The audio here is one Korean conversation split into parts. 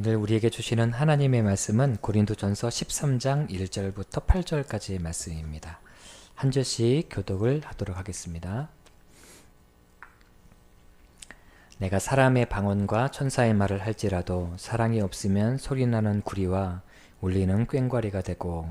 오늘 우리에게 주시는 하나님의 말씀은 고린도전서 13장 1절부터 8절까지의 말씀입니다. 한 절씩 교독을 하도록 하겠습니다. 내가 사람의 방언과 천사의 말을 할지라도 사랑이 없으면 소리나는 구리와 울리는 꽹과리가 되고,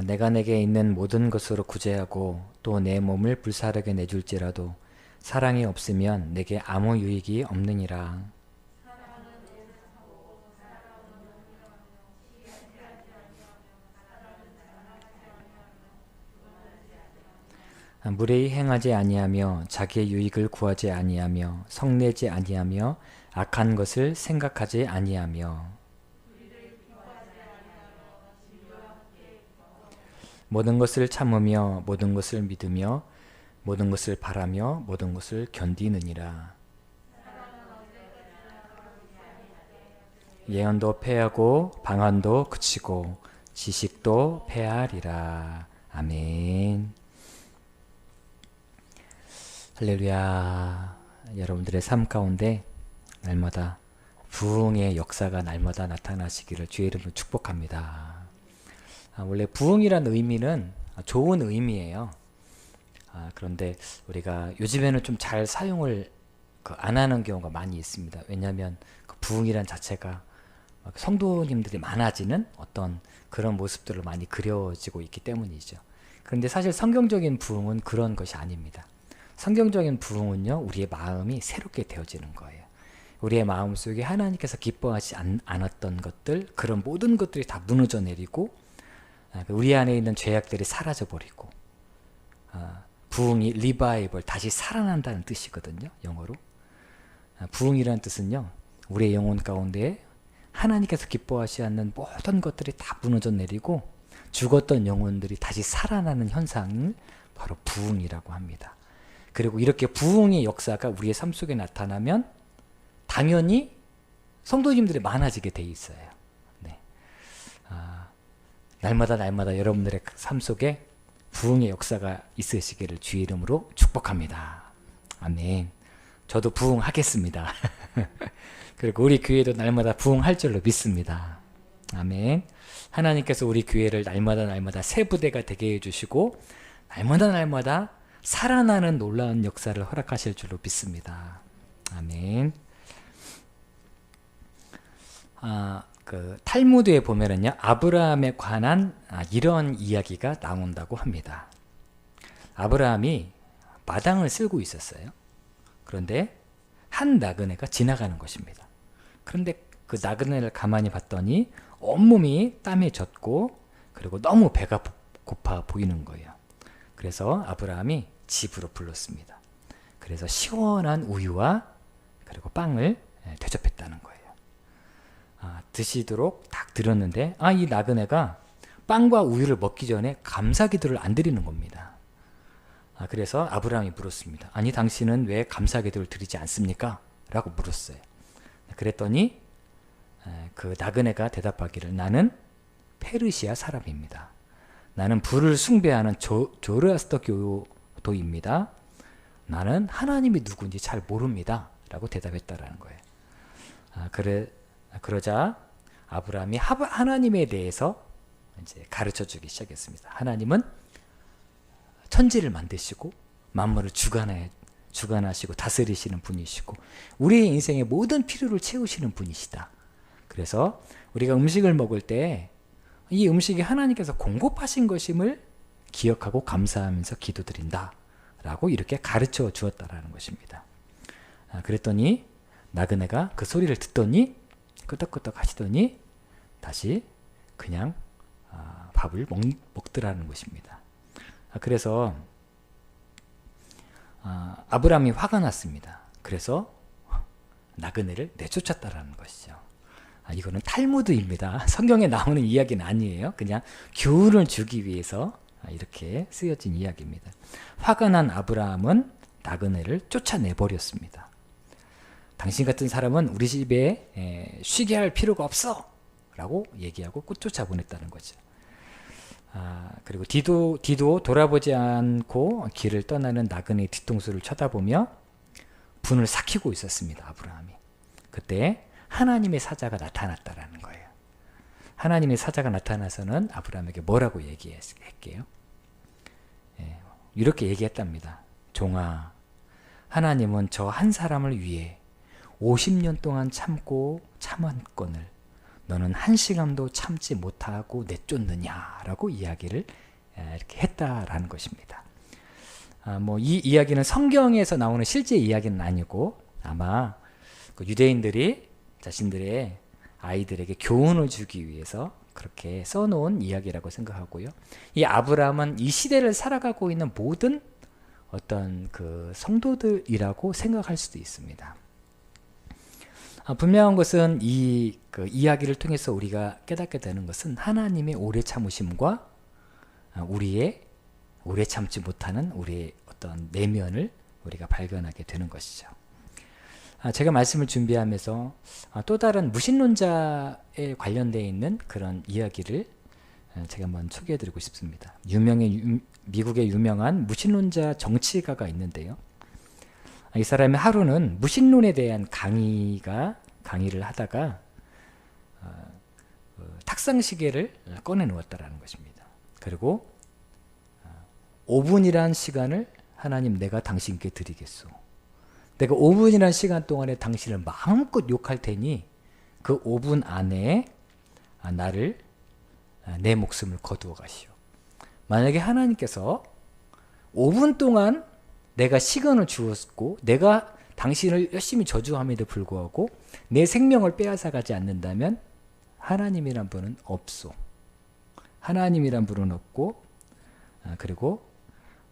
내가 내게 있는 모든 것으로 구제하고 또 내 몸을 불사르게 내줄지라도 사랑이 없으면 내게 아무 유익이 없느니라. 무례히 행하지 아니하며 자기의 유익을 구하지 아니하며 성내지 아니하며 악한 것을 생각하지 아니하며 모든 것을 참으며 모든 것을 믿으며 모든 것을 바라며 모든 것을 견디느니라. 예언도 패하고 방언도 그치고 지식도 패하리라. 아멘. 할렐루야. 여러분들의 삶 가운데 날마다 부흥의 역사가 날마다 나타나시기를 주의 이름으로 축복합니다. 원래 부흥이란 의미는 좋은 의미예요. 그런데 우리가 요즘에는 좀 잘 사용을 안 하는 경우가 많이 있습니다. 왜냐하면 부흥이란 자체가 성도님들이 많아지는 어떤 그런 모습들로 많이 그려지고 있기 때문이죠. 그런데 사실 성경적인 부흥은 그런 것이 아닙니다. 성경적인 부흥은요, 우리의 마음이 새롭게 되어지는 거예요. 우리의 마음속에 하나님께서 기뻐하지 않았던 것들, 그런 모든 것들이 다 무너져 내리고 우리 안에 있는 죄악들이 사라져 버리고, 부흥이 리바이벌, 다시 살아난다는 뜻이거든요. 영어로. 부흥이라는 뜻은요, 우리의 영혼 가운데 하나님께서 기뻐하지 않는 모든 것들이 다 무너져 내리고 죽었던 영혼들이 다시 살아나는 현상을 바로 부흥이라고 합니다. 그리고 이렇게 부흥의 역사가 우리의 삶 속에 나타나면 당연히 성도님들이 많아지게 돼 있어요. 네. 날마다 여러분들의 삶 속에 부흥의 역사가 있으시기를 주의 이름으로 축복합니다. 아멘. 저도 부흥하겠습니다. 그리고 우리 교회도 날마다 부흥할 줄로 믿습니다. 아멘. 하나님께서 우리 교회를 날마다 새 부대가 되게 해주시고 날마다 살아나는 놀라운 역사를 허락하실 줄로 믿습니다. 아멘. 탈무드에 보면은요, 아브라함에 관한 이런 이야기가 나온다고 합니다. 아브라함이 마당을 쓸고 있었어요. 그런데 한 나그네가 지나가는 것입니다. 그런데 그 나그네를 가만히 봤더니 온몸이 땀에 젖고 그리고 너무 배가 고파 보이는 거예요. 그래서 아브라함이 집으로 불렀습니다. 그래서 시원한 우유와 그리고 빵을 대접했다는 거예요. 드시도록 딱 드렸는데 이 나그네가 빵과 우유를 먹기 전에 감사기도를 안 드리는 겁니다. 그래서 아브라함이 물었습니다. 아니, 당신은 왜 감사기도를 드리지 않습니까? 라고 물었어요. 그랬더니 그 나그네가 대답하기를, 나는 페르시아 사람입니다. 나는 불을 숭배하는 조르아스터 교도입니다. 나는 하나님이 누군지 잘 모릅니다. 라고 대답했다라는 거예요. 그러자 아브라함이 하나님에 대해서 이제 가르쳐 주기 시작했습니다. 하나님은 천지를 만드시고 만물을 주관하시고 다스리시는 분이시고 우리의 인생의 모든 필요를 채우시는 분이시다. 그래서 우리가 음식을 먹을 때 이 음식이 하나님께서 공급하신 것임을 기억하고 감사하면서 기도드린다 라고 이렇게 가르쳐 주었다라는 것입니다. 그랬더니 나그네가 그 소리를 듣더니 끄덕끄덕 하시더니 다시 그냥 밥을 먹더라는 것입니다. 그래서 아브라함이 화가 났습니다. 그래서 나그네를 내쫓았다라는 것이죠. 이거는 탈무드입니다. 성경에 나오는 이야기는 아니에요. 그냥 교훈을 주기 위해서 이렇게 쓰여진 이야기입니다. 화가 난 아브라함은 나그네를 쫓아내버렸습니다. 당신 같은 사람은 우리 집에 쉬게 할 필요가 없어 라고 얘기하고 쫓아 보냈다는 거죠. 그리고 뒤도 돌아보지 않고 길을 떠나는 나그네의 뒤통수를 쳐다보며 분을 삭히고 있었습니다. 아브라함이. 그때 하나님의 사자가 나타났다라는 거예요. 하나님의 사자가 나타나서는 아브라함에게 뭐라고 얘기했게요? 이렇게 얘기했답니다. 종아, 하나님은 저 한 사람을 위해 50년 동안 참고 참았건을 너는 한 시간도 참지 못하고 내쫓느냐라고 이야기를 이렇게 했다라는 것입니다. 이 이야기는 성경에서 나오는 실제 이야기는 아니고 아마 그 유대인들이 자신들의 아이들에게 교훈을 주기 위해서 그렇게 써놓은 이야기라고 생각하고요. 이 아브라함은 이 시대를 살아가고 있는 모든 어떤 그 성도들이라고 생각할 수도 있습니다. 분명한 것은 이 그 이야기를 통해서 우리가 깨닫게 되는 것은 하나님의 오래 참으심과 우리의 오래 참지 못하는 우리의 어떤 내면을 우리가 발견하게 되는 것이죠. 제가 말씀을 준비하면서 또 다른 무신론자에 관련되어 있는 그런 이야기를 제가 한번 소개해드리고 싶습니다. 미국의 유명한 무신론자 정치가가 있는데요. 이 사람의 하루는 무신론에 대한 강의를 하다가 탁상 시계를 꺼내 놓았다라는 것입니다. 그리고 5분이란 시간을 하나님 내가 당신께 드리겠소. 내가 5분이란 시간 동안에 당신을 마음껏 욕할 테니 그 5분 안에 내 목숨을 거두어 가시오. 만약에 하나님께서 5분 동안 내가 시간을 주었고 내가 당신을 열심히 저주함에도 불구하고 내 생명을 빼앗아 가지 않는다면 하나님이란 분은 없소. 하나님이란 분은 없고 그리고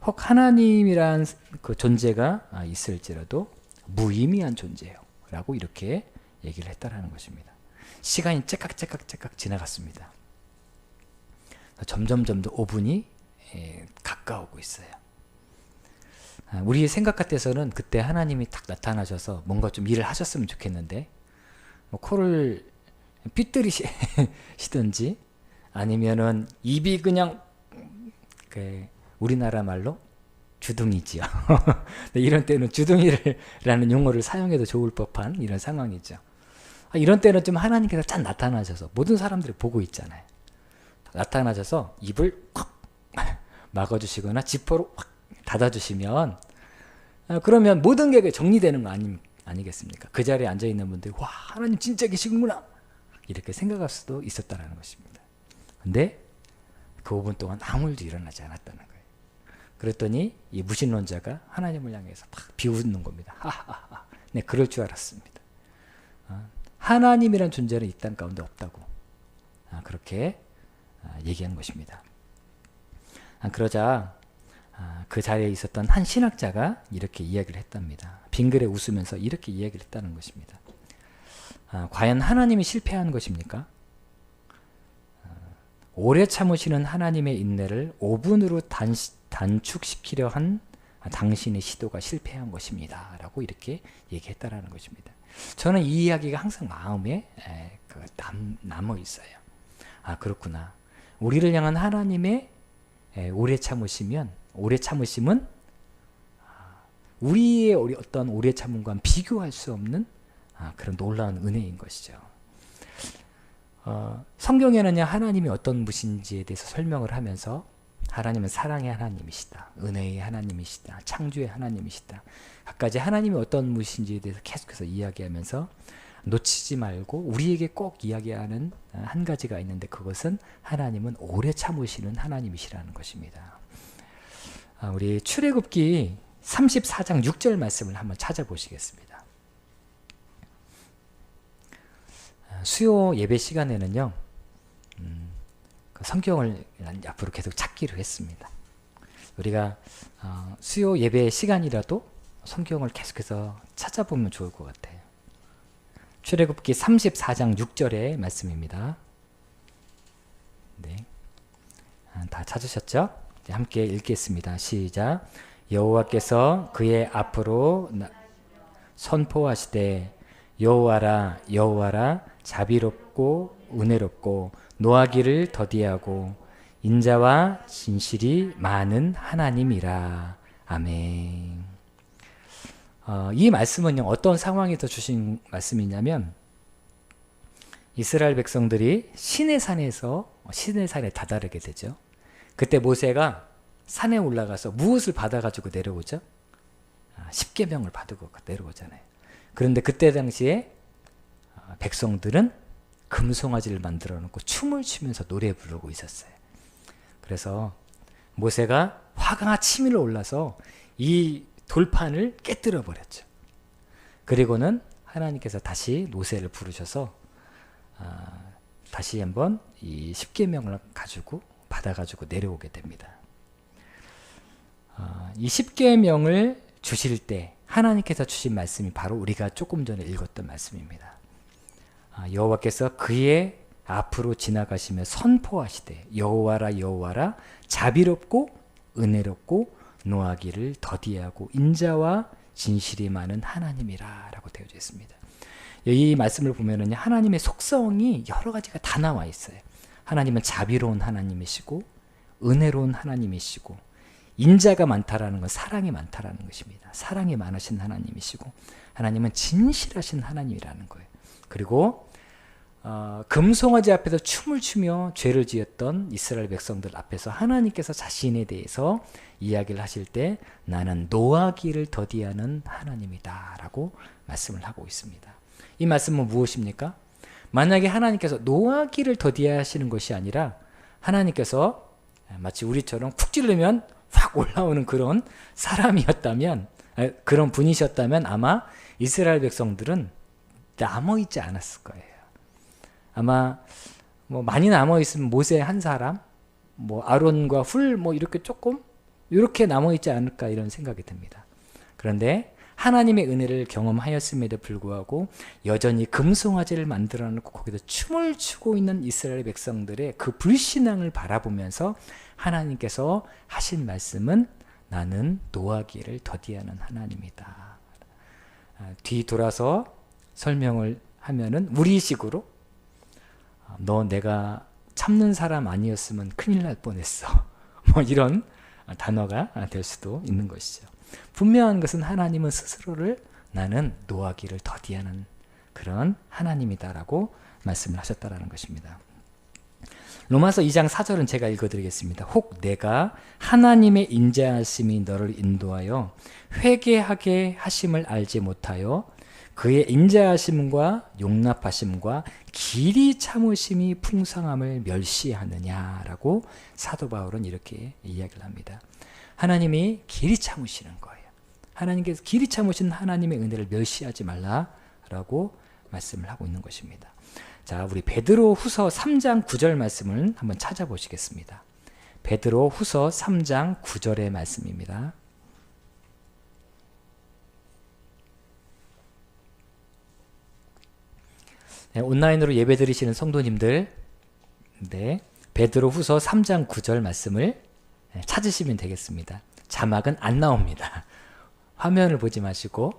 혹 하나님이란 그 존재가 있을지라도 무의미한 존재요 라고 이렇게 얘기를 했다라는 것입니다. 시간이 째깍째깍 지나갔습니다. 점점 5분이 가까우고 있어요. 우리의 생각 같아서는 그때 하나님이 딱 나타나셔서 뭔가 좀 일을 하셨으면 좋겠는데 코를 삐뚤이시든지 아니면은 입이 그냥 우리나라 말로 주둥이지요. 이런 때는 주둥이라는 용어를 사용해도 좋을 법한 이런 상황이죠. 이런 때는 좀 하나님께서 짠 나타나셔서 모든 사람들이 보고 있잖아요. 나타나셔서 입을 확 막아주시거나 지퍼로 확 닫아주시면 그러면 모든 게 정리되는 거 아니겠습니까? 그 자리에 앉아있는 분들이 와 하나님 진짜 계시구나 이렇게 생각할 수도 있었다는 것입니다. 근데 그 5분 동안 아무 일도 일어나지 않았다는 거예요. 그랬더니 이 무신론자가 하나님을 향해서 막 비웃는 겁니다. 하하하. 네, 그럴 줄 알았습니다. 하나님이란 존재는 이 땅 가운데 없다고 그렇게 얘기하는 것입니다. 그러자 그 자리에 있었던 한 신학자가 이렇게 이야기를 했답니다. 빙그레 웃으면서 이렇게 이야기를 했다는 것입니다. 과연 하나님이 실패한 것입니까? 오래 참으시는 하나님의 인내를 5분으로 단축시키려 한 당신의 시도가 실패한 것입니다. 라고 이렇게 얘기했다라는 것입니다. 저는 이 이야기가 항상 마음에 남아 있어요. 그렇구나. 우리를 향한 하나님의 오래 참으심은 우리의 어떤 오래 참음과는 비교할 수 없는 그런 놀라운 은혜인 것이죠. 성경에는요 하나님이 어떤 분인지에 대해서 설명을 하면서 하나님은 사랑의 하나님이시다, 은혜의 하나님이시다, 창조의 하나님이시다, 각가지 하나님이 어떤 분인지에 대해서 계속해서 이야기하면서 놓치지 말고 우리에게 꼭 이야기하는 한 가지가 있는데 그것은 하나님은 오래 참으시는 하나님이시라는 것입니다. 우리 출애굽기 34장 6절 말씀을 한번 찾아보시겠습니다. 수요 예배 시간에는요 그 성경을 앞으로 계속 찾기로 했습니다. 우리가 수요 예배 시간이라도 성경을 계속해서 찾아보면 좋을 것 같아요. 출애굽기 34장 6절의 말씀입니다. 네, 다 찾으셨죠? 함께 읽겠습니다. 시작. 여호와께서 그의 앞으로 선포하시되 여호와라 여호와라 자비롭고 은혜롭고 노하기를 더디하고 인자와 진실이 많은 하나님이라. 아멘. 이 말씀은요, 어떤 상황에서 주신 말씀이냐면, 이스라엘 백성들이 시내산에서 시내산에 다다르게 되죠. 그때 모세가 산에 올라가서 무엇을 받아가지고 내려오죠? 십계명을 받고 내려오잖아요. 그런데 그때 당시에 백성들은 금송아지를 만들어 놓고 춤을 추면서 노래 부르고 있었어요. 그래서 모세가 화가 치밀어 올라서 이 돌판을 깨뜨려 버렸죠. 그리고는 하나님께서 다시 모세를 부르셔서 다시 한번 이 십계명을 받아가지고 내려오게 됩니다. 이 십계명을 주실 때 하나님께서 주신 말씀이 바로 우리가 조금 전에 읽었던 말씀입니다. 여호와께서 그의 앞으로 지나가시며 선포하시되 여호와라 여호와라 자비롭고 은혜롭고 노하기를 더디하고 인자와 진실이 많은 하나님이라 라고 되어져 있습니다. 이 말씀을 보면은 하나님의 속성이 여러 가지가 다 나와 있어요. 하나님은 자비로운 하나님이시고 은혜로운 하나님이시고 인자가 많다라는 건 사랑이 많다라는 것입니다. 사랑이 많으신 하나님이시고 하나님은 진실하신 하나님이라는 거예요. 그리고 금송아지 앞에서 춤을 추며 죄를 지었던 이스라엘 백성들 앞에서 하나님께서 자신에 대해서 이야기를 하실 때 나는 노하기를 더디하는 하나님이다 라고 말씀을 하고 있습니다. 이 말씀은 무엇입니까? 만약에 하나님께서 노하기를 더디하시는 것이 아니라 하나님께서 마치 우리처럼 쿡 찌르면 확 올라오는 그런 사람이었다면, 그런 분이셨다면 아마 이스라엘 백성들은 남아있지 않았을 거예요. 아마 많이 남아있으면 모세 한 사람, 아론과 훌 이렇게 조금 이렇게 남아있지 않을까 이런 생각이 듭니다. 그런데 하나님의 은혜를 경험하였음에도 불구하고 여전히 금송아지를 만들어 놓고 거기서 춤을 추고 있는 이스라엘 백성들의 그 불신앙을 바라보면서 하나님께서 하신 말씀은 나는 노하기를 더디하는 하나님이다. 뒤돌아서 설명을 하면은 우리식으로 너 내가 참는 사람 아니었으면 큰일 날 뻔했어. 이런 단어가 될 수도 있는 것이죠. 분명한 것은 하나님은 스스로를 나는 노하기를 더디하는 그런 하나님이다라고 말씀을 하셨다라는 것입니다. 로마서 2장 4절은 제가 읽어드리겠습니다. 혹 내가 하나님의 인자하심이 너를 인도하여 회개하게 하심을 알지 못하여 그의 인자하심과 용납하심과 길이 참으심이 풍성함을 멸시하느냐라고 사도 바울은 이렇게 이야기를 합니다. 하나님이 길이 참으시는 거예요. 하나님께서 길이 참으신 하나님의 은혜를 멸시하지 말라라고 말씀을 하고 있는 것입니다. 자, 우리 베드로 후서 3장 9절 말씀을 한번 찾아보시겠습니다. 베드로 후서 3장 9절의 말씀입니다. 네, 온라인으로 예배 드리시는 성도님들, 네, 베드로 후서 3장 9절 말씀을 찾으시면 되겠습니다. 자막은 안 나옵니다. 화면을 보지 마시고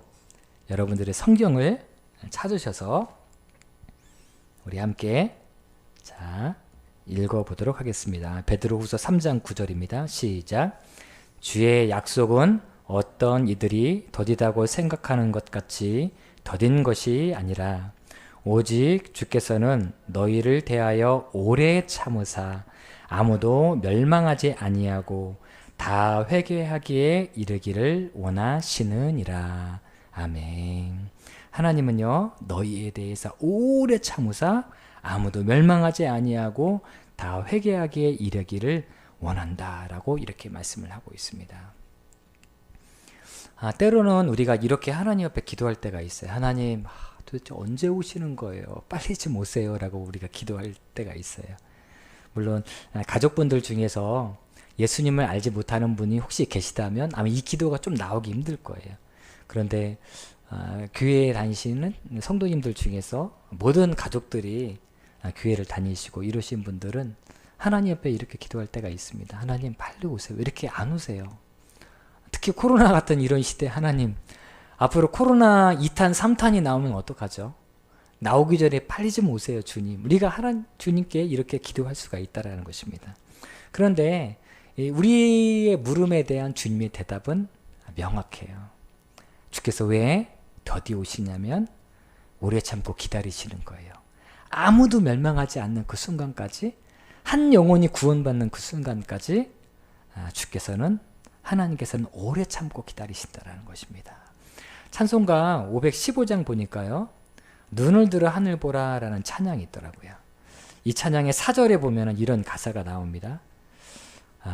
여러분들의 성경을 찾으셔서 우리 함께 읽어보도록 하겠습니다. 베드로 후서 3장 9절입니다. 시작. 주의 약속은 어떤 이들이 더디다고 생각하는 것 같이 더딘 것이 아니라 오직 주께서는 너희를 대하여 오래 참으사 아무도 멸망하지 아니하고 다 회개하기에 이르기를 원하시느니라. 아멘. 하나님은요 너희에 대해서 오래 참으사 아무도 멸망하지 아니하고 다 회개하기에 이르기를 원한다라고 이렇게 말씀을 하고 있습니다. 때로는 우리가 이렇게 하나님 앞에 기도할 때가 있어요. 하나님, 도대체 언제 오시는 거예요? 빨리 좀 오세요 라고 우리가 기도할 때가 있어요. 물론 가족분들 중에서 예수님을 알지 못하는 분이 혹시 계시다면 아마 이 기도가 좀 나오기 힘들 거예요. 그런데 교회에 다니시는 성도님들 중에서 모든 가족들이 교회를 다니시고 이러신 분들은 하나님 앞에 이렇게 기도할 때가 있습니다. 하나님 빨리 오세요. 왜 이렇게 안 오세요? 특히 코로나 같은 이런 시대 하나님 앞으로 코로나 2탄 3탄이 나오면 어떡하죠? 나오기 전에 빨리 좀 오세요, 주님. 우리가 주님께 이렇게 기도할 수가 있다라는 것입니다. 그런데 우리의 물음에 대한 주님의 대답은 명확해요. 주께서 왜 더디 오시냐면 오래 참고 기다리시는 거예요. 아무도 멸망하지 않는 그 순간까지, 한 영혼이 구원받는 그 순간까지 하나님께서는 오래 참고 기다리신다라는 것입니다. 찬송가 515장 보니까요, 눈을 들어 하늘 보라 라는 찬양이 있더라고요. 이 찬양의 4절에 보면 이런 가사가 나옵니다.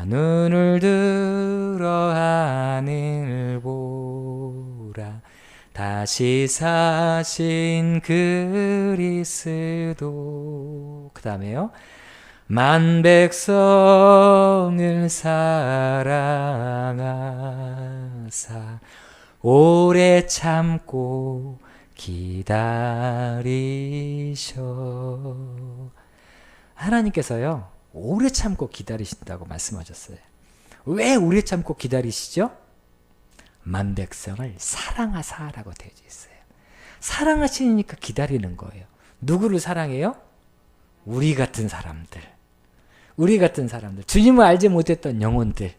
눈을 들어 하늘 보라, 다시 사신 그리스도. 그 다음에요, 만 백성을 사랑하사 오래 참고 기다리셔. 하나님께서요, 오래 참고 기다리신다고 말씀하셨어요. 왜 오래 참고 기다리시죠? 만 백성을 사랑하사라고 되어 있어요. 사랑하시니까 기다리는 거예요. 누구를 사랑해요? 우리 같은 사람들. 주님을 알지 못했던 영혼들.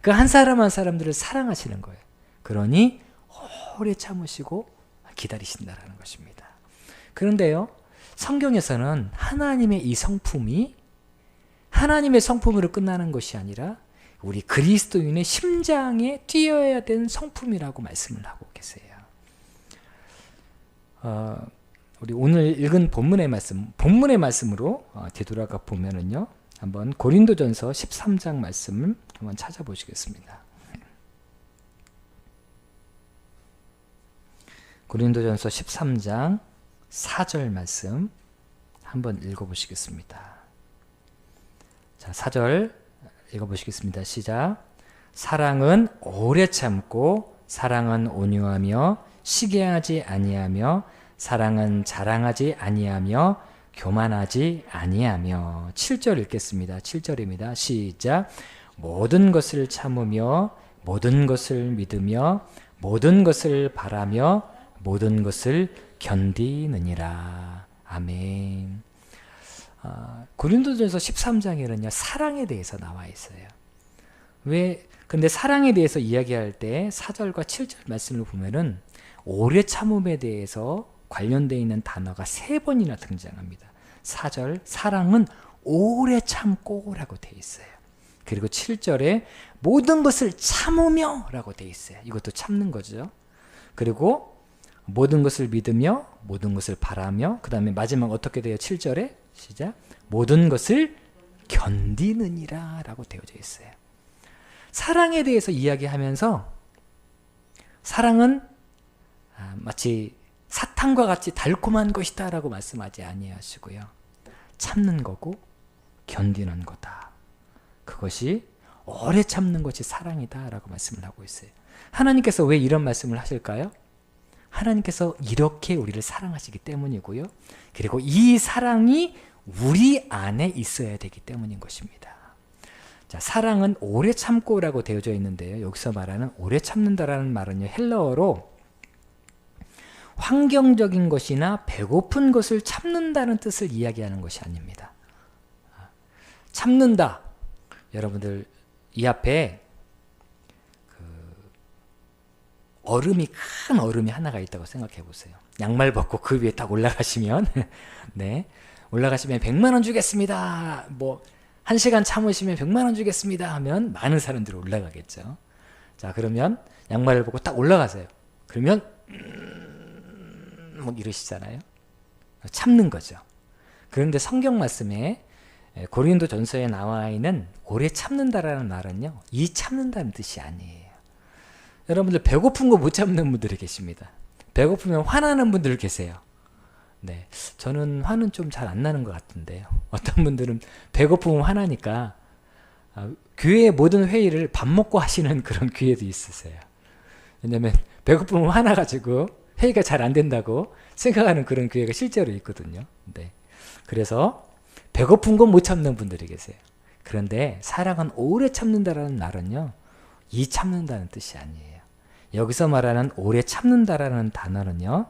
그 한 사람 한 사람들을 사랑하시는 거예요. 그러니 오래 참으시고 기다리신다라는 것입니다. 그런데요, 성경에서는 하나님의 이 성품이 하나님의 성품으로 끝나는 것이 아니라 우리 그리스도인의 심장에 뛰어야 되는 성품이라고 말씀을 하고 계세요. 우리 오늘 읽은 본문의 말씀으로 되돌아가 보면은요, 한번 고린도전서 13장 말씀을 한번 찾아보시겠습니다. 고린도전서 13장 4절 말씀 한번 읽어보시겠습니다. 자, 4절 읽어보시겠습니다. 시작. 사랑은 오래 참고, 사랑은 온유하며, 시기하지 아니하며, 사랑은 자랑하지 아니하며, 교만하지 아니하며. 7절 읽겠습니다. 7절입니다. 시작. 모든 것을 참으며, 모든 것을 믿으며, 모든 것을 바라며, 모든 것을 견디느니라. 아멘. 고린도전서 13장에는요, 사랑에 대해서 나와 있어요. 근데 사랑에 대해서 이야기할 때 4절과 7절 말씀을 보면은 오래 참음에 대해서 관련되어 있는 단어가 3번이나 등장합니다. 4절, 사랑은 오래 참고 라고 되어 있어요. 그리고 7절에 모든 것을 참으며 라고 되어 있어요. 이것도 참는 거죠. 그리고 모든 것을 믿으며, 모든 것을 바라며, 그 다음에 마지막 어떻게 돼요? 7절에 시작. 모든 것을 견디느니라 라고 되어져 있어요. 사랑에 대해서 이야기하면서 사랑은 마치 사탕과 같이 달콤한 것이다 라고 말씀하지 아니하시고요, 참는 거고 견디는 거다. 그것이 오래 참는 것이 사랑이다 라고 말씀을 하고 있어요. 하나님께서 왜 이런 말씀을 하실까요? 하나님께서 이렇게 우리를 사랑하시기 때문이고요, 그리고 이 사랑이 우리 안에 있어야 되기 때문인 것입니다. 자, 사랑은 오래 참고라고 되어져 있는데요, 여기서 말하는 오래 참는다라는 말은요, 헬라어로 환경적인 것이나 배고픈 것을 참는다는 뜻을 이야기하는 것이 아닙니다. 참는다. 여러분들 이 앞에 큰 얼음이 하나가 있다고 생각해 보세요. 양말 벗고 그 위에 딱 올라가시면 네, 올라가시면 100만 원 주겠습니다. 1시간 참으시면 100만 원 주겠습니다 하면 많은 사람들이 올라가겠죠. 자, 그러면 양말을 벗고 딱 올라가세요. 그러면 이러시잖아요. 참는 거죠. 그런데 성경 말씀에 고린도전서에 나와 있는 오래 참는다라는 말은요, 이 참는다는 뜻이 아니에요. 여러분들 배고픈 거 못 참는 분들이 계십니다. 배고프면 화나는 분들 계세요. 네, 저는 화는 좀 잘 안 나는 것 같은데요. 어떤 분들은 배고프면 화나니까 교회의 모든 회의를 밥 먹고 하시는 그런 교회도 있으세요. 왜냐하면 배고프면 화나가지고 회의가 잘 안 된다고 생각하는 그런 교회가 실제로 있거든요. 네, 그래서 배고픈 건 못 참는 분들이 계세요. 그런데 사랑은 오래 참는다라는 말은요, 이 참는다는 뜻이 아니에요. 여기서 말하는 오래 참는다라는 단어는요,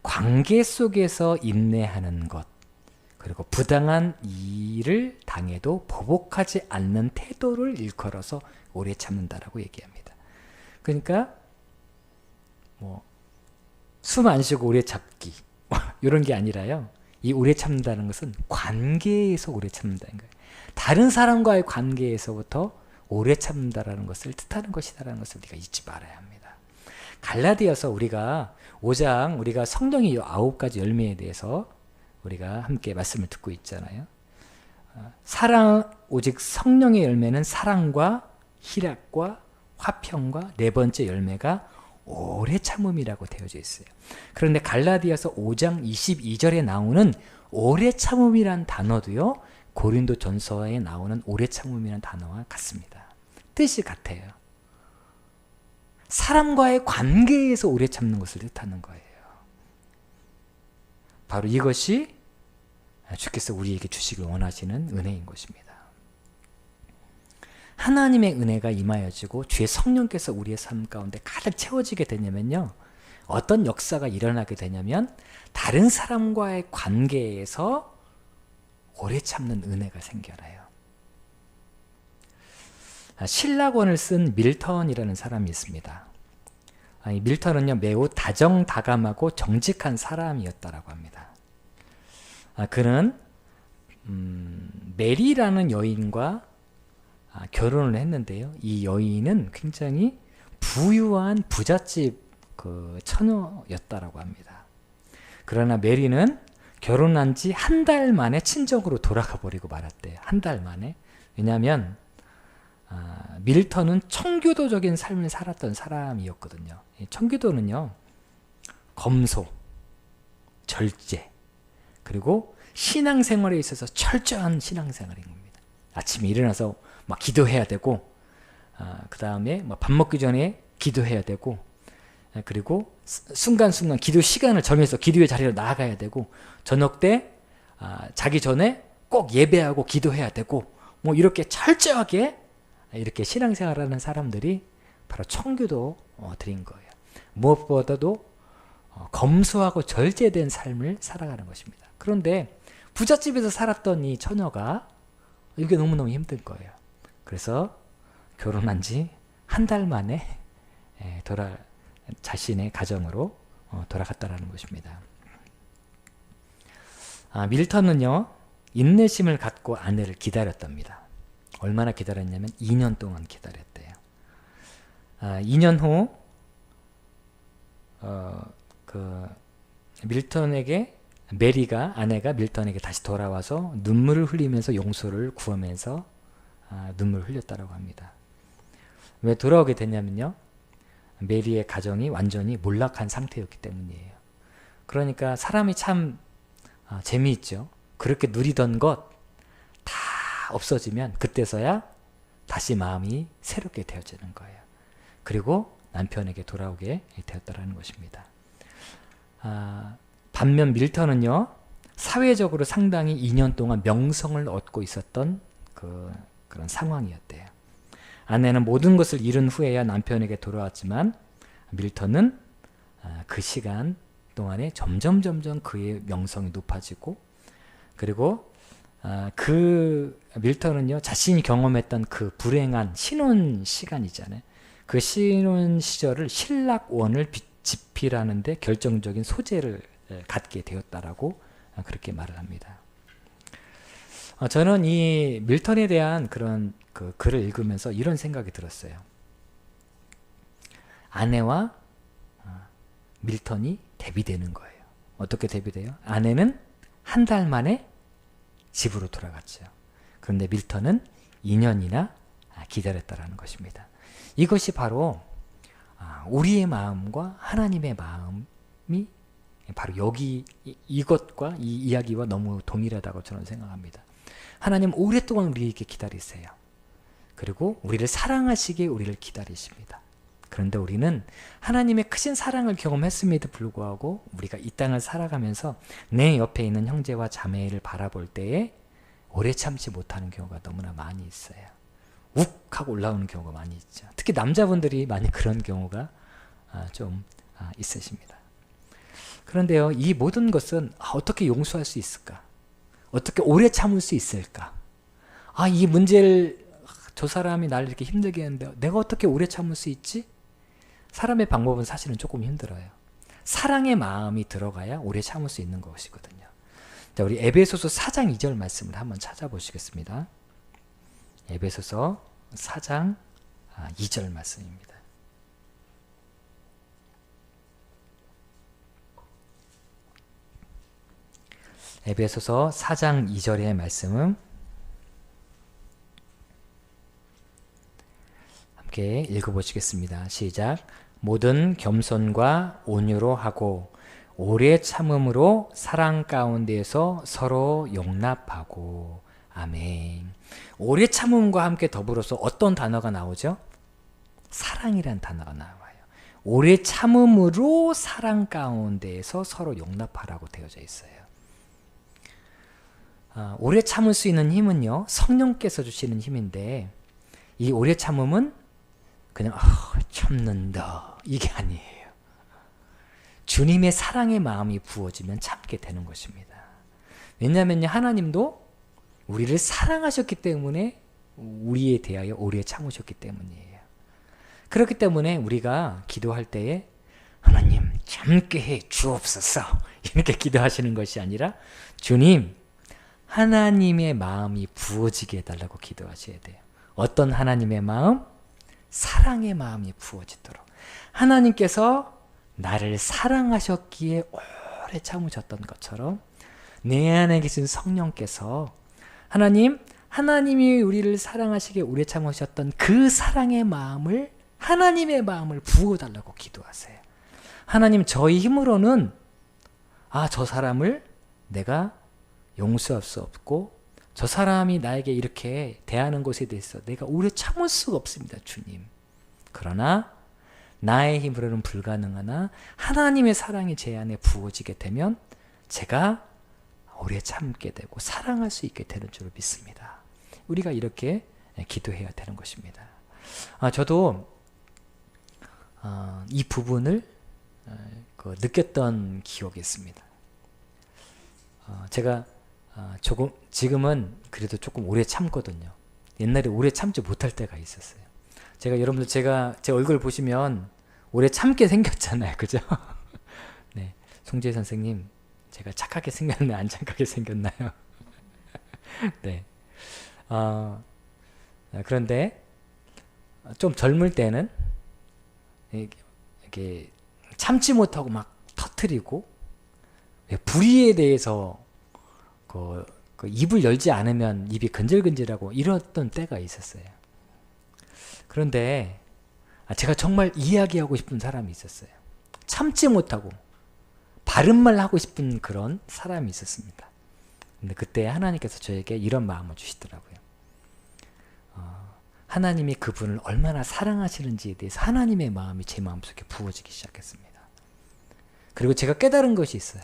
관계 속에서 인내하는 것, 그리고 부당한 일을 당해도 보복하지 않는 태도를 일컬어서 오래 참는다라고 얘기합니다. 그러니까 숨 안 쉬고 오래 참기 이런 게 아니라요. 이 오래 참는다는 것은 관계에서 오래 참는다는 거예요. 다른 사람과의 관계에서부터 오래 참는다라는 것을 뜻하는 것이다라는 것을 우리가 잊지 말아야 합니다. 갈라디아서 우리가 5장 우리가 성령의 9가지 열매에 대해서 우리가 함께 말씀을 듣고 있잖아요. 오직 성령의 열매는 사랑과 희락과 화평과 네 번째 열매가 오래 참음이라고 되어져 있어요. 그런데 갈라디아서 5장 22절에 나오는 오래 참음이란 단어도요, 고린도 전서에 나오는 오래 참음이란 단어와 같습니다. 뜻이 같아요. 사람과의 관계에서 오래 참는 것을 뜻하는 거예요. 바로 이것이 주께서 우리에게 주시길 원하시는 은혜인 것입니다. 하나님의 은혜가 임하여지고 주의 성령께서 우리의 삶 가운데 가득 채워지게 되냐면요, 어떤 역사가 일어나게 되냐면 다른 사람과의 관계에서 오래 참는 은혜가 생겨나요. 신라권을 쓴 밀턴이라는 사람이 있습니다. 밀턴은요, 매우 다정다감하고 정직한 사람이었다라고 합니다. 그는 메리라는 여인과 결혼을 했는데요. 이 여인은 굉장히 부유한 부잣집 처녀였다라고 합니다. 그러나 메리는 결혼한 지 한 달 만에 친정으로 돌아가 버리고 말았대요. 한 달 만에. 왜냐하면 밀턴은 청교도적인 삶을 살았던 사람이었거든요. 청교도는요, 검소, 절제, 그리고 신앙생활에 있어서 철저한 신앙생활인 겁니다. 아침에 일어나서 막 기도해야 되고, 그 다음에 밥 먹기 전에 기도해야 되고, 그리고 순간순간 기도 시간을 정해서 기도의 자리로 나아가야 되고, 저녁 때 자기 전에 꼭 예배하고 기도해야 되고, 이렇게 철저하게 이렇게 신앙생활하는 사람들이 바로 청교도들인 거예요. 무엇보다도 검소하고 절제된 삶을 살아가는 것입니다. 그런데 부잣집에서 살았던 이 처녀가 이게 너무너무 힘든 거예요. 그래서 결혼한 지 한 달 만에 자신의 가정으로 돌아갔다라는 것입니다. 밀턴은요, 인내심을 갖고 아내를 기다렸답니다. 얼마나 기다렸냐면 2년 동안 기다렸대요. 2년 후 밀턴에게 아내가 밀턴에게 다시 돌아와서 눈물을 흘리면서 용서를 구하면서 눈물을 흘렸다고 합니다. 왜 돌아오게 됐냐면요, 메리의 가정이 완전히 몰락한 상태였기 때문이에요. 그러니까 사람이 참 재미있죠. 그렇게 누리던 것 다 없어지면 그때서야 다시 마음이 새롭게 되어지는 거예요. 그리고 남편에게 돌아오게 되었다는 것입니다. 반면 밀턴은요, 사회적으로 상당히 2년 동안 명성을 얻고 있었던 그런 상황이었대요. 아내는 모든 것을 잃은 후에야 남편에게 돌아왔지만 밀턴은 그 시간 동안에 점점 그의 명성이 높아지고, 그리고 밀턴은요, 자신이 경험했던 그 불행한 신혼 시간이잖아요. 그 신혼 시절을 신락원을 집필하는 데 결정적인 소재를 갖게 되었다라고 그렇게 말을 합니다. 저는 이 밀턴에 대한 그런 글을 읽으면서 이런 생각이 들었어요. 아내와 밀턴이 대비되는 거예요. 어떻게 대비돼요? 아내는 한 달 만에 집으로 돌아갔죠. 그런데 밀턴은 2년이나 기다렸다라는 것입니다. 이것이 바로 우리의 마음과 하나님의 마음이 바로 이것과 이 이야기와 너무 동일하다고 저는 생각합니다. 하나님 오랫동안 우리에게 기다리세요. 그리고 우리를 사랑하시기에 우리를 기다리십니다. 그런데 우리는 하나님의 크신 사랑을 경험했음에도 불구하고 우리가 이 땅을 살아가면서 내 옆에 있는 형제와 자매를 바라볼 때에 오래 참지 못하는 경우가 너무나 많이 있어요. 욱 하고 올라오는 경우가 많이 있죠. 특히 남자분들이 많이 그런 경우가 좀 있으십니다. 그런데요, 이 모든 것은 어떻게 용서할 수 있을까? 어떻게 오래 참을 수 있을까? 이 문제를 저 사람이 나를 이렇게 힘들게 했는데 내가 어떻게 오래 참을 수 있지? 사람의 방법은 사실은 조금 힘들어요. 사랑의 마음이 들어가야 오래 참을 수 있는 것이거든요. 자, 우리 에베소서 4장 2절 말씀을 한번 찾아보시겠습니다. 에베소서 4장 2절 말씀입니다. 에베소서 4장 2절의 말씀은 함께 읽어보시겠습니다. 시작. 모든 겸손과 온유로 하고 오래 참음으로 사랑 가운데에서 서로 용납하고. 아멘. 오래 참음과 함께 더불어서 어떤 단어가 나오죠? 사랑이란 단어가 나와요. 오래 참음으로 사랑 가운데에서 서로 용납하라고 되어져 있어요. 오래 참을 수 있는 힘은요, 성령께서 주시는 힘인데, 이 오래 참음은 그냥 참는다 이게 아니에요. 주님의 사랑의 마음이 부어지면 참게 되는 것입니다. 왜냐하면 하나님도 우리를 사랑하셨기 때문에 우리에 대하여 오래 참으셨기 때문이에요. 그렇기 때문에 우리가 기도할 때에 하나님 참게 해 주옵소서 이렇게 기도하시는 것이 아니라 주님 하나님의 마음이 부어지게 해달라고 기도하셔야 돼요. 어떤 하나님의 마음? 사랑의 마음이 부어지도록. 하나님께서 나를 사랑하셨기에 오래 참으셨던 것처럼 내 안에 계신 성령께서 하나님이 우리를 사랑하시기에 오래 참으셨던 그 사랑의 마음을, 하나님의 마음을 부어달라고 기도하세요. 하나님, 저희 힘으로는 저 사람을 내가 용서할 수 없고 저 사람이 나에게 이렇게 대하는 것에 대해서 내가 오래 참을 수가 없습니다, 주님. 그러나 나의 힘으로는 불가능하나 하나님의 사랑이 제 안에 부어지게 되면 제가 오래 참게 되고 사랑할 수 있게 되는 줄 믿습니다. 우리가 이렇게 기도해야 되는 것입니다. 저도 이 부분을 느꼈던 기억이 있습니다. 제가 지금은 그래도 조금 오래 참거든요. 옛날에 오래 참지 못할 때가 있었어요. 여러분들 제 얼굴 보시면 오래 참게 생겼잖아요. 그죠? 네. 송재 선생님, 제가 착하게 생겼나요? 안 착하게 생겼나요? 네. 그런데 좀 젊을 때는 이렇게 참지 못하고 막 터뜨리고 불의에 대해서 그 입을 열지 않으면 입이 근질근질하고 이랬던 때가 있었어요. 그런데 제가 정말 이야기하고 싶은 사람이 있었어요. 참지 못하고 바른 말 하고 싶은 그런 사람이 있었습니다. 근데 그때 하나님께서 저에게 이런 마음을 주시더라고요. 하나님이 그분을 얼마나 사랑하시는지에 대해서 하나님의 마음이 제 마음속에 부어지기 시작했습니다. 그리고 제가 깨달은 것이 있어요.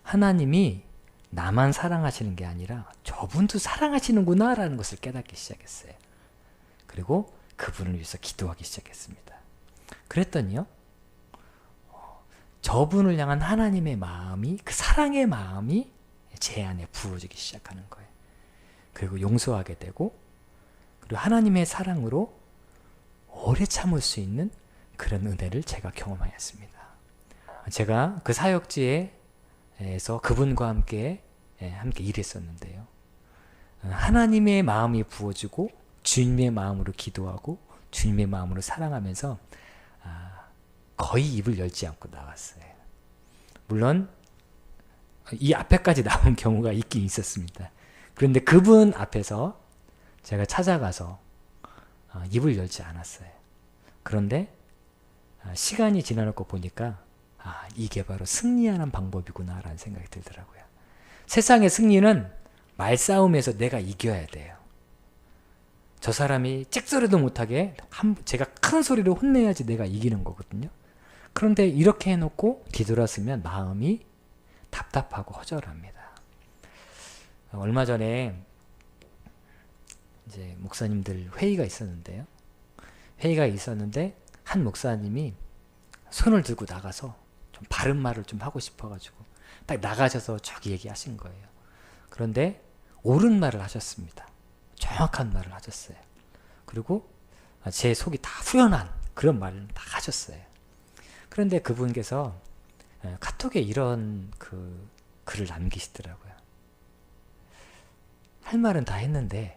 하나님이 나만 사랑하시는 게 아니라 저분도 사랑하시는구나 라는 것을 깨닫기 시작했어요. 그리고 그분을 위해서 기도하기 시작했습니다. 그랬더니요, 저분을 향한 하나님의 마음이, 그 사랑의 마음이 제 안에 부어지기 시작하는 거예요. 그리고 용서하게 되고, 그리고 하나님의 사랑으로 오래 참을 수 있는 그런 은혜를 제가 경험하였습니다. 제가 그 사역지에서 그분과 함께 일했었는데요. 하나님의 마음이 부어지고 주님의 마음으로 기도하고 주님의 마음으로 사랑하면서 거의 입을 열지 않고 나왔어요. 물론 이 앞에까지 나온 경우가 있긴 있었습니다. 그런데 그분 앞에서 제가 찾아가서 입을 열지 않았어요. 그런데 시간이 지나놓고 보니까 이게 바로 승리하는 방법이구나 라는 생각이 들더라고요. 세상의 승리는 말싸움에서 내가 이겨야 돼요. 저 사람이 찍소리도 못하게 제가 큰 소리로 혼내야지 내가 이기는 거거든요. 그런데 이렇게 해놓고 뒤돌았으면 마음이 답답하고 허전합니다. 얼마 전에 이제 목사님들 회의가 있었는데요. 한 목사님이 손을 들고 나가서 좀 좀 바른 말을 좀 하고 싶어가지고 딱 나가셔서 쭉 얘기하신 거예요. 그런데 옳은 말을 하셨습니다. 정확한 말을 하셨어요. 그리고 제 속이 다 후련한 그런 말을 다 하셨어요. 그런데 그분께서 카톡에 이런 글을 남기시더라고요. 할 말은 다 했는데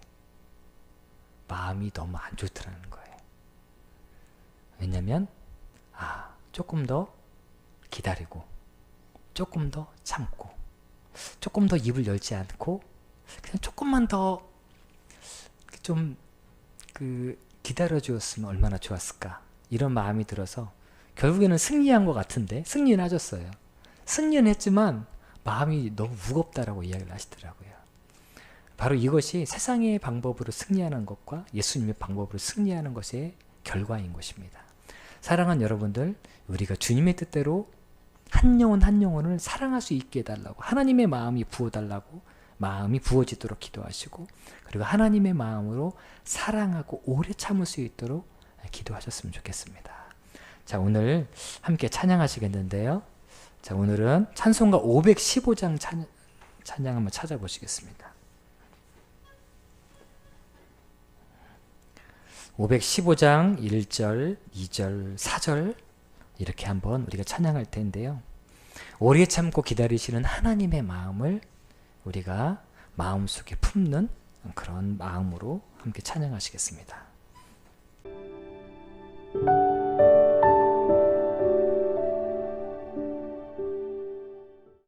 마음이 너무 안 좋더라는 거예요. 왜냐면 조금 더 기다리고 조금 더 참고 조금 더 입을 열지 않고 그냥 조금만 더 좀 기다려 주었으면 얼마나 좋았을까, 이런 마음이 들어서 결국에는 승리한 것 같은데, 승리는 하셨어요. 승리는 했지만 마음이 너무 무겁다라고 이야기를 하시더라고요. 바로 이것이 세상의 방법으로 승리하는 것과 예수님의 방법으로 승리하는 것의 결과인 것입니다. 사랑하는 여러분들, 우리가 주님의 뜻대로 한 영혼 한 영혼을 사랑할 수 있게 해달라고, 하나님의 마음이 부어달라고, 마음이 부어지도록 기도하시고, 그리고 하나님의 마음으로 사랑하고 오래 참을 수 있도록 기도하셨으면 좋겠습니다. 자, 오늘 함께 찬양하시겠는데요. 자, 오늘은 찬송가 515장 찬양 한번 찾아보시겠습니다. 515장 1절, 2절, 4절 이렇게 한번 우리가 찬양할 텐데요. 오래 참고 기다리시는 하나님의 마음을 우리가 마음속에 품는 그런 마음으로 함께 찬양하시겠습니다.